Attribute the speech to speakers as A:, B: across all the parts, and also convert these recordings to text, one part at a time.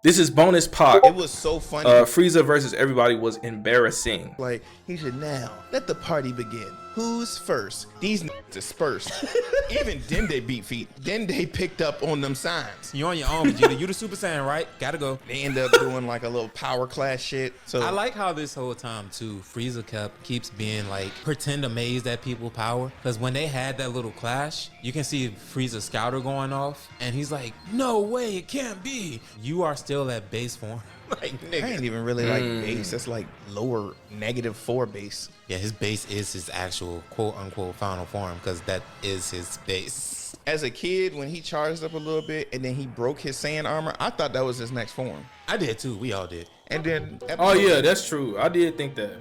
A: This is bonus Pac.
B: It was so funny.
A: Frieza versus everybody was embarrassing.
B: Like, he said, now, let the party begin. Who's first? These dispersed. Even Dende beat feet. Dende picked up on them signs.
C: You on your own, Vegeta. You the Super Saiyan, right? Gotta go.
B: They end up doing like a little power class shit. So
C: I like how this whole time too, Frieza keeps being like pretend amazed at people's power. Because when they had that little clash, you can see Frieza's scouter going off, and he's like, "No way, it can't be. You are still at base form." Like, nigga.
B: I ain't even really like base. That's like lower -4 base.
C: Yeah, his base is his actual quote unquote final form, because that is his base.
B: As a kid, when he charged up a little bit and then he broke his Saiyan armor, I thought that was his next form.
C: I did too. We all did.
B: And then
A: Oh yeah, that's true. I did think that.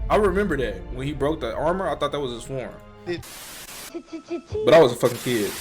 A: I remember that when he broke the armor. I thought that was his form. But I was a fucking kid.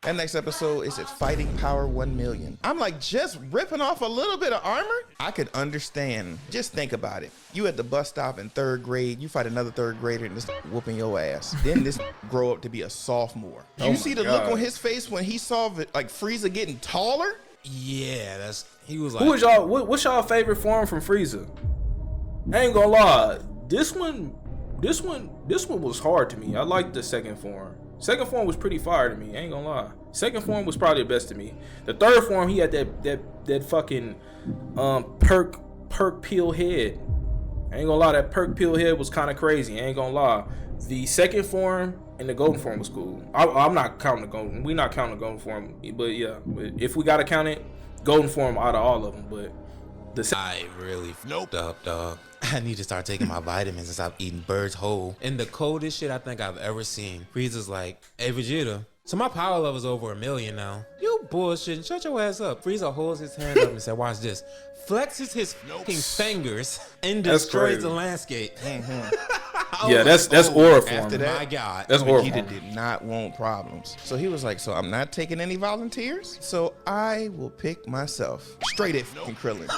B: That next episode is at Fighting Power 1 million. I'm like, just ripping off a little bit of armor? I could understand. Just think about it. You at the bus stop in 3rd grade, you fight another 3rd grader and this whooping your ass. Then this grow up to be a sophomore. You see the look on his face when he saw like Frieza getting taller?
C: Yeah, he was like,
A: Who was y'all? What's y'all favorite form from Frieza? I ain't gonna lie. This one was hard to me. I liked the second form. Second form was pretty fire to me. I ain't gonna lie. Second form was probably the best to me. The third form, he had that fucking perk peel head. I ain't gonna lie, that perk peel head was kind of crazy. I ain't gonna lie. The second form and the golden form was cool. I'm not counting the golden. We're not counting the golden form, but yeah. But if we gotta count it, golden form out of all of them. But
C: I really fucked up, dog. I need to start taking my vitamins and stop eating birds whole. And the coldest shit I think I've ever seen. Frieza's like, "Hey Vegeta, so my power level's over 1 million now. You bullshitting, shut your ass up." Frieza holds his hand up and said, "Watch this." Flexes his fucking fingers and destroys the landscape.
A: Yeah, that's aura form.
B: After that,
C: my God,
A: that's aura
B: Vegeta
A: form.
B: did not want problems. So he was like, so I'm not taking any volunteers, so I will pick myself. Straight at fucking Krillin.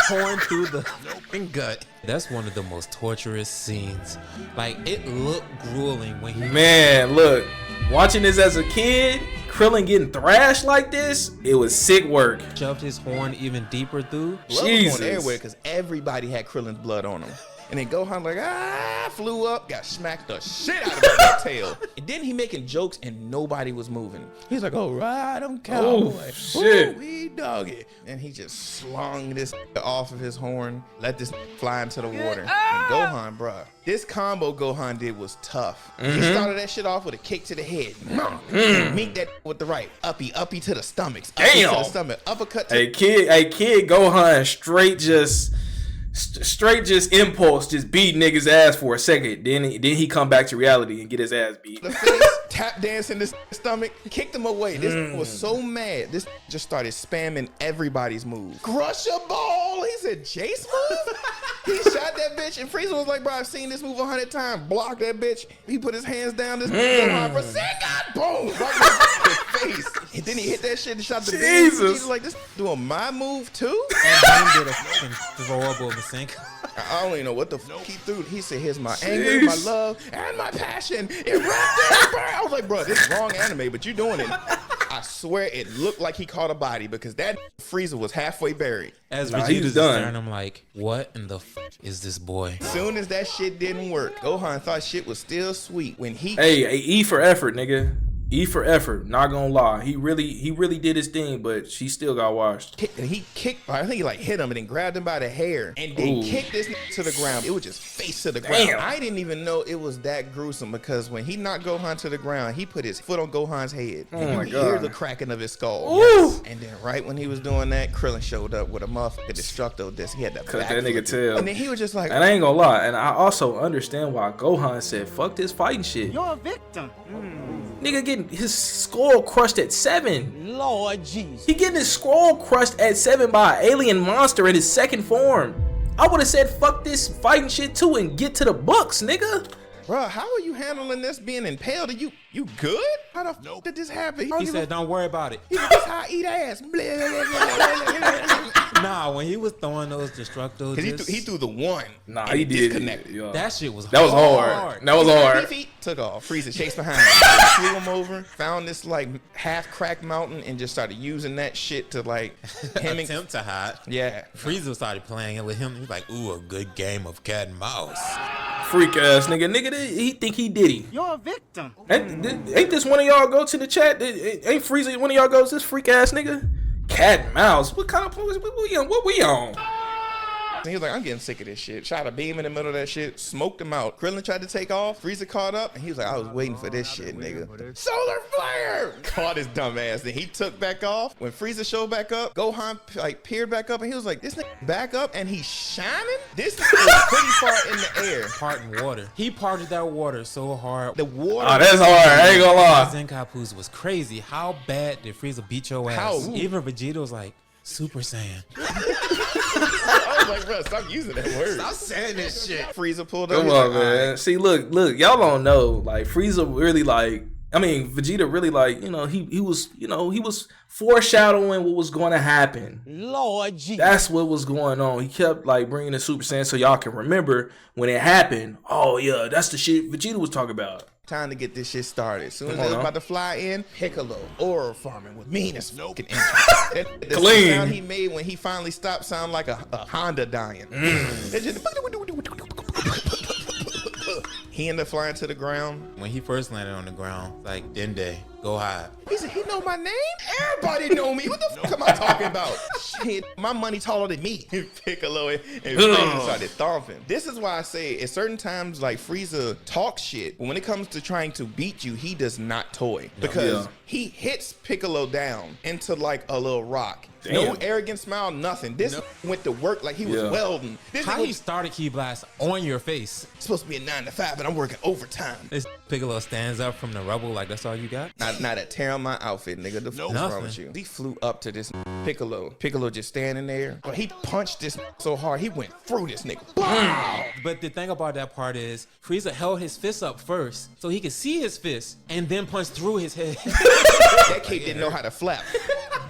C: torn through the fucking gut. That's one of the most torturous scenes. Like, it looked grueling when he...
A: Man, look, watching this as a kid, Krillin getting thrashed like this, it was sick work.
C: Shoved his horn even deeper through.
B: Blood was going everywhere because everybody had Krillin's blood on him. And then Gohan like, flew up, got smacked the shit out of that tail. And then he making jokes and nobody was moving. He's like, "Oh, ride him, cowboy.
A: Oh, shit.
B: Ooh, we doggy." And he just slung this off of his horn, let this fly into the water. And Gohan, bruh, this combo Gohan did was tough. He started that shit off with a kick to the head. Meet that with the right. Uppy to the stomachs. Uppy to the stomach. Uppercut to
A: Hey kid Gohan straight just impulse, just beat niggas ass for a second. Then he come back to reality and get his ass beat.
B: The face, tap dance in the stomach, kicked him away. This was so mad. This just started spamming everybody's moves. Crush a ball. He said, "Jace move?" He shot that bitch, and Frieza was like, "Bro, I've seen this move 100 times. Block that bitch." He put his hands down. This Gohan, bro, boom, right in his face. And then he hit that shit and shot the bitch. He was like, "This doing my move too?"
C: And he did a fucking throwable sink.
B: I don't even know what the fuck he threw. He said, "Here's my anger, my love, and my passion. It wrapped in." I was like, "Bro, this is wrong anime, but you doing it." I swear it looked like he caught a body because that Frieza was halfway buried.
C: As Vegeta's done, I'm like, what in the fuck is this boy?
B: Soon as that shit didn't work, Gohan thought shit was still sweet when he...
A: Hey, E for effort, nigga. E for effort, not gonna lie. He really did his thing, but she still got washed.
B: He kicked, I think he like hit him and then grabbed him by the hair and then kicked this to the ground. It was just face to the ground. I didn't even know it was that gruesome because when he knocked Gohan to the ground, he put his foot on Gohan's head.
A: Oh
B: and
A: my
B: you
A: God.
B: hear the cracking of his skull.
A: Yes.
B: And then right when he was doing that, Krillin showed up with a motherfucking destructo disc. He had that
A: Cut that nigga tail.
B: And then he was just like...
A: And I ain't gonna lie, and I also understand why Gohan said, "Fuck this fighting shit."
D: You're a victim.
A: Nigga getting his skull crushed at 7.
D: Lord Jesus.
A: He getting his skull crushed at 7 by an alien monster in his second form. I would have said, "Fuck this fighting shit too," and get to the books, nigga.
B: Bro, how are you handling this being impaled? Are you good? How the fuck did this happen?
C: He said, "Don't worry about it."
B: He said, "This how I eat ass."
C: Nah, when he was throwing those destructos,
B: Cause he threw the one.
A: Nah,
B: and
A: he did.
B: disconnected.
A: Yeah.
C: that shit was
A: That was
C: hard.
A: hard. That was hard.
B: Feet took off. Frieza chased behind him, flew him over, found this like half cracked mountain, and just started using that shit to like him and
C: Attempt to hide.
B: yeah.
C: Frieza started playing it with him. He's like, ooh, a good game of cat and mouse.
A: Freak ass nigga. He think he Diddy.
D: You're a victim.
A: Ain't this one of y'all go to the chat? Ain't Frieza one of y'all goes this freak ass nigga? Cat and mouse. What kind of what we on?
B: And he was like, I'm getting sick of this shit. Shot a beam in the middle of that shit, smoked him out. Krillin tried to take off. Frieza caught up, and he was like, I was waiting for this shit, nigga. Solar flare! Caught his dumb ass. Then he took back off. When Frieza showed back up, Gohan like peered back up, and he was like, this nigga back up, and he's shining? This is pretty far in the air.
C: Parting water. He parted that water so hard.
B: The water.
A: Oh, that's hard. I ain't gonna lie.
C: Zenkaku's was crazy. How bad did Frieza beat your ass?
B: How?
C: Even Vegeta was like, Super Saiyan.
B: I was like, bro, stop using that word.
C: Stop saying this shit.
B: Frieza pulled up.
A: Come
B: He's
A: on,
B: like,
A: man.
B: "All right."
A: See, look, y'all don't know. Like Frieza really like. I mean, Vegeta really like. He was foreshadowing what was going to happen.
D: Lord Jesus.
A: That's what was going on. He kept like bringing the Super Saiyan so y'all can remember when it happened. Oh yeah, that's the shit Vegeta was talking about.
B: Time to get this shit started. As soon as
A: Come
B: they
A: on
B: was
A: now.
B: about to fly in, Piccolo, oral farming with meanest fucking intro. The
A: Clean.
B: sound he made when he finally stopped sound like a Honda dying. It just- He ended up flying to the ground.
C: When he first landed on the ground, like, Dende, go hide.
B: He said, he know my name? Everybody know me. What the fuck am I talking about? Shit, my money taller than me. Piccolo and Frieza started thumping. This is why I say at certain times, like, Frieza talks shit, but when it comes to trying to beat you, he does not toy. Because
A: Yeah.
B: he hits Piccolo down into, like, a little rock. No
A: Damn.
B: arrogant smile, nothing. This went to work like he was
A: Yeah.
B: welding. This
C: How
B: nigga
C: he
B: was
C: started Key Blast on your face?
B: supposed to be a 9 to 5, but I'm working overtime.
C: This Piccolo stands up from the rubble like that's all you got?
B: Not a tear on my outfit, nigga. The fuck is wrong with you? He flew up to this Piccolo. Piccolo just standing there. But he punched this so hard, he went through this nigga. Wow.
C: But the thing about that part is, Frieza held his fist up first so he could see his fist and then punch through his head.
B: That kid didn't know how to flap.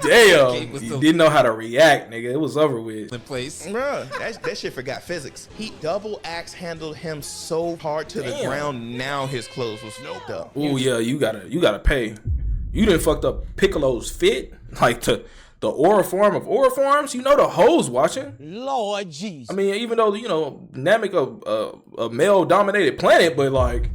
A: Damn,
C: was
A: he
C: so-
A: didn't know how to react, nigga. It was over with.
C: in place.
B: Bruh, that shit forgot physics. He double axe handled him so hard to the
A: Damn.
B: ground, now his clothes was fucked up.
A: Ooh yeah, you gotta pay. You didn't fucked up Piccolo's fit, like to the aura form of aura forms. You know the hoes watching.
D: Lord Jesus.
A: I mean, even though Namek a male dominated planet, but like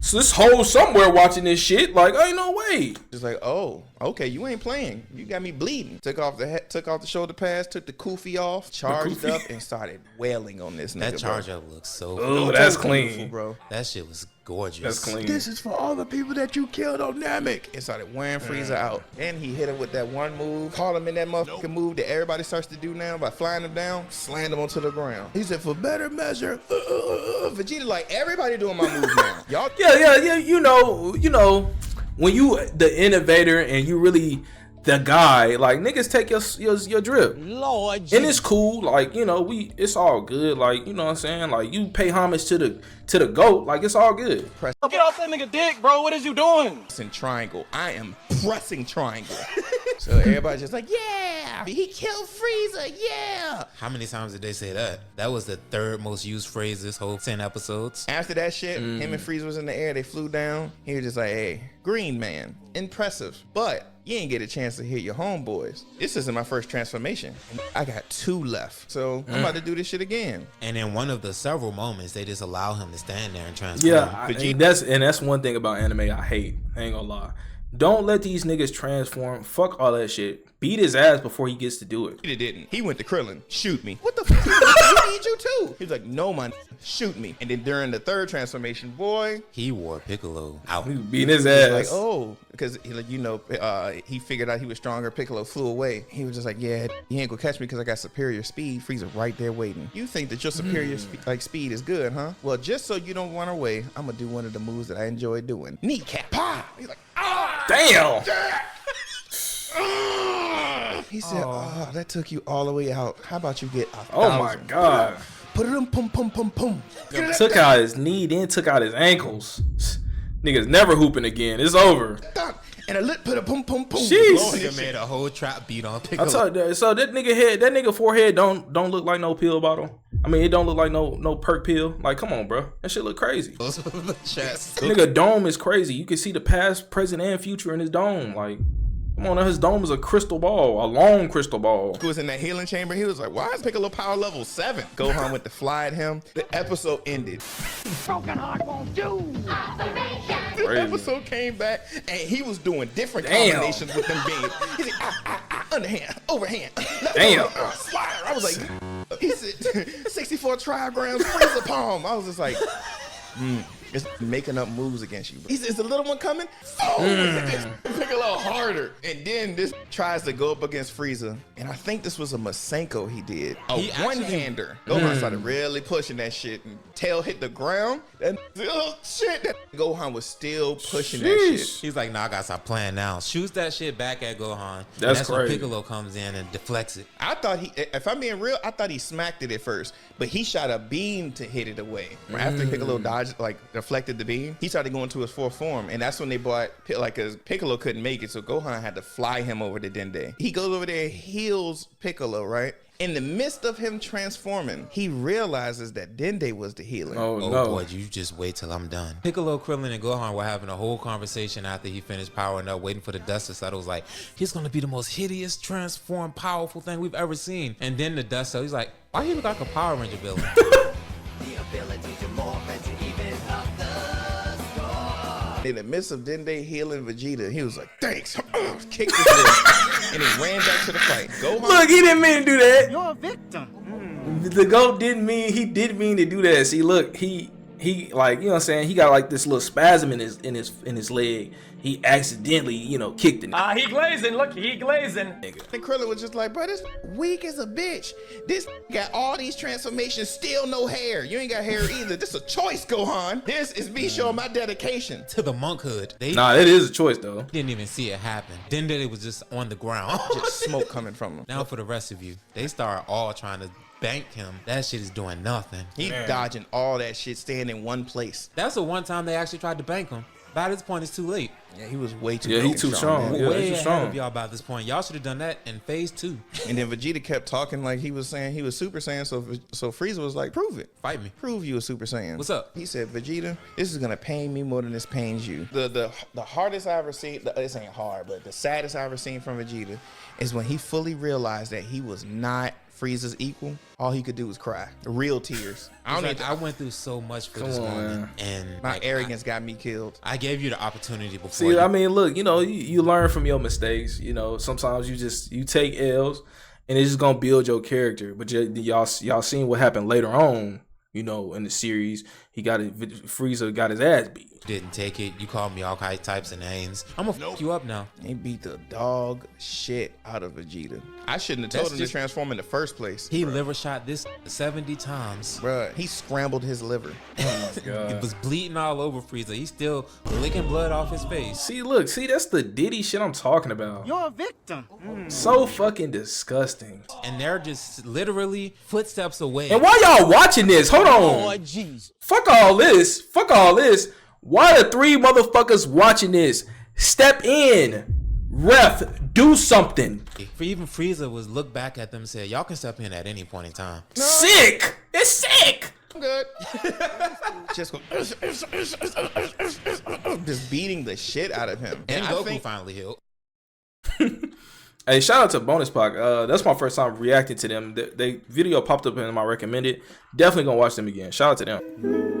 A: so this hoe somewhere watching this shit. Like, ain't no way.
B: Just like, oh, okay, you ain't playing. You got me bleeding. Took off the shoulder pads, took the kufi off, charged
A: kufi?
B: up, and started wailing on this nigga.
C: That
B: bro.
C: charge up looks so
A: Oh,
C: good.
A: that's
B: So beautiful,
A: clean.
B: bro.
C: That shit was gorgeous.
A: That's clean.
B: This is for all the people that you killed on Namek. And started wearing Frieza out. And he hit him with that one move. Caught him in that motherfucking move that everybody starts to do now by flying him down. Slammed him onto the ground. He said, for better measure. Vegeta like, everybody doing my move now. Y'all.
A: Yeah. You know, when you the innovator and you really the guy, like niggas take your drip.
D: Lord Jesus.
A: And it's cool, like, it's all good, like, you know what I'm saying? Like, you pay homage to the GOAT, like, it's all good.
D: Get off that nigga dick, bro. What is you doing?
B: Pressing triangle. I am pressing triangle. So everybody's just like, yeah, he killed Frieza, yeah.
C: How many times did they say that? That was the third most used phrase this whole 10 episodes.
B: After that shit, him and Frieza was in the air. They flew down. He was just like, hey, Green Man, impressive. But you ain't get a chance to hit your homeboys. This isn't my first transformation. I got 2 left. So I'm about to do this shit again.
C: And in one of the several moments, they just allow him to stand there and transform.
A: Yeah, that's one thing about anime I hate. I ain't gonna lie. Don't let these niggas transform. Fuck all that shit. Beat his ass before he gets to do it.
B: He didn't. He went to Krillin. Shoot me. What the fuck? We need you too. He was like, no, man. Shoot me. And then during the third transformation, boy,
C: He wore Piccolo out.
A: He was beating his ass.
B: like, oh, because he figured out he was stronger. Piccolo flew away. He was just like, yeah, you ain't gonna catch me because I got superior speed. Frieza right there waiting. You think that your superior speed is good, huh? Well, just so you don't run away, I'm gonna do one of the moves that I enjoy doing. Kneecap. Pa! He's like, ah!
A: Damn.
B: He said, oh, that took you all the way out. How about you get 1,000?
A: Oh my god.
B: Put it in, pum, pum, pum, pum.
A: Took out his knee, then took out his ankles. Niggas never hooping again. It's over.
B: and a lip put a boom, boom, boom.
A: Jeez.
B: blowing
C: Nigga
B: his
C: made
B: shit.
C: a whole trap beat on
A: I
C: Piccolo.
A: told you, so that nigga forehead don't look like no pill bottle. I mean, it don't look like no perk pill. Like, come on, bro, that shit look crazy.
C: the chest.
A: Nigga dome is crazy. You can see the past, present, and future in his dome. Like, come on, his dome is a crystal ball, a long crystal ball.
B: Who was in that healing chamber? He was like, "Why is Piccolo power level 7?" Gohan went to fly at him. The episode ended.
E: Broken heart won't do.
B: The
A: Crazy.
B: episode came back and he was doing different
A: Damn.
B: combinations with them beams. He said, underhand, overhand, left
A: Damn.
B: over, slider. I was like, he said, 64 trigrams, Frieza palm. I was just like, it's making up moves against you. He said, "Is the little one coming?" Piccolo harder. And then this tries to go up against Frieza. And I think this was a Masenko he did.
C: He actually-
B: One-hander. Gohan started really pushing that shit. And tail hit the ground. And oh, shit. That Gohan was still pushing that shit.
A: Sheesh.
C: He's like, nah, I gotta stop playing now. Shoots that shit back at Gohan. And
A: That's
C: when
A: crazy.
C: Piccolo comes in and deflects it.
B: I thought if I'm being real, I thought he smacked it at first, but he shot a beam to hit it away. After Piccolo dodged, like deflected the beam, he started going to his fourth form, and that's when they brought cause Piccolo couldn't make it, so Gohan had to fly him over to Dende. He goes over there, heals Piccolo, right? In the midst of him transforming, he realizes that Dende was the healer.
A: Oh,
C: Oh
A: no.
C: boy, you just wait till I'm done. Piccolo, Krillin, and Gohan were having a whole conversation after he finished powering up, waiting for the dust to settle. It was like, he's gonna be the most hideous, transformed, powerful thing we've ever seen. And then the dust settled. He's like, why he look like a Power Ranger villain?
B: In the midst of Dende healing Vegeta, he was like, "Thanks," kicked his leg, and he ran back to the fight. Gohan,
A: Look, he didn't mean to do that.
E: You're a victim.
A: The GOAT didn't mean to do that. See, look, he like, you know what I'm saying, he got like this little spasm in his leg. He accidentally, kicked it.
D: He glazing. Look, he glazing.
B: and Krillin was just like, "Bro, this weak as a bitch. This got all these transformations, still no hair. You ain't got hair either. This a choice, Gohan. This is me showing my dedication."
C: To the monkhood. They
A: Nah, that is a choice though.
C: didn't even see it happen. Dende was just on the ground.
B: Just smoke coming from him.
C: Now for the rest of you, they start all trying to bank him. That shit is doing nothing.
B: He dodging all that shit, staying in one place.
C: That's the one time they actually tried to bank him. By this point, it's too late.
B: Yeah, he was way too.
A: Yeah, he
B: fucking
A: too strong.
B: man.
A: Yeah,
C: Way
A: he's
C: ahead
A: strong.
C: of y'all by this point. Y'all should have done that in phase 2.
B: And then Vegeta kept talking like he was saying he was Super Saiyan. So Frieza was like, "Prove it.
C: Fight me.
B: Prove you a Super Saiyan."
C: What's up?
B: He said, "Vegeta, this is gonna pain me more than this pains you." The hardest I ever seen. This ain't hard, but the saddest I ever seen from Vegeta is when he fully realized that he was not Frieza's equal. All he could do was cry, real tears. I don't
C: Like,
B: need.
C: I went through so much for
A: Come
C: this
A: on,
C: moment, and
B: My
C: like,
B: arrogance got me killed.
C: I gave you the opportunity before.
A: See, I mean, look, you learn from your mistakes. Sometimes you take L's, and it's just gonna build your character. But y'all seen what happened later on. In the series, Frieza got his ass beat.
C: Didn't take it. You called me all types of names. I'm gonna fuck you up now.
B: He beat the dog shit out of Vegeta. I shouldn't have told
C: That's
B: him
C: just-
B: to transform in the first place.
C: He liver shot this 70 times.
B: Bruh, he scrambled his liver.
C: It was bleeding all over Frieza. He's still licking blood off his face.
A: See, that's the Diddy shit I'm talking about.
E: You're a victim.
A: So fucking disgusting.
C: And they're just literally footsteps away.
A: And why y'all watching this? Hold
D: Oh,
A: on.
D: jeez.
A: Fuck all this. Why the 3 motherfuckers watching this? Step in. Ref, do something.
C: For even Frieza was look back at them and said, y'all can step in at any point in time.
A: Sick. It's sick.
B: I'm good. Just go. Just beating the shit out of him.
C: And
B: I
C: Goku
B: think
C: finally healed.
A: Hey, shout out to bonuspac. That's my first time reacting to them. They video popped up in my recommended. Definitely gonna watch them again. Shout out to them.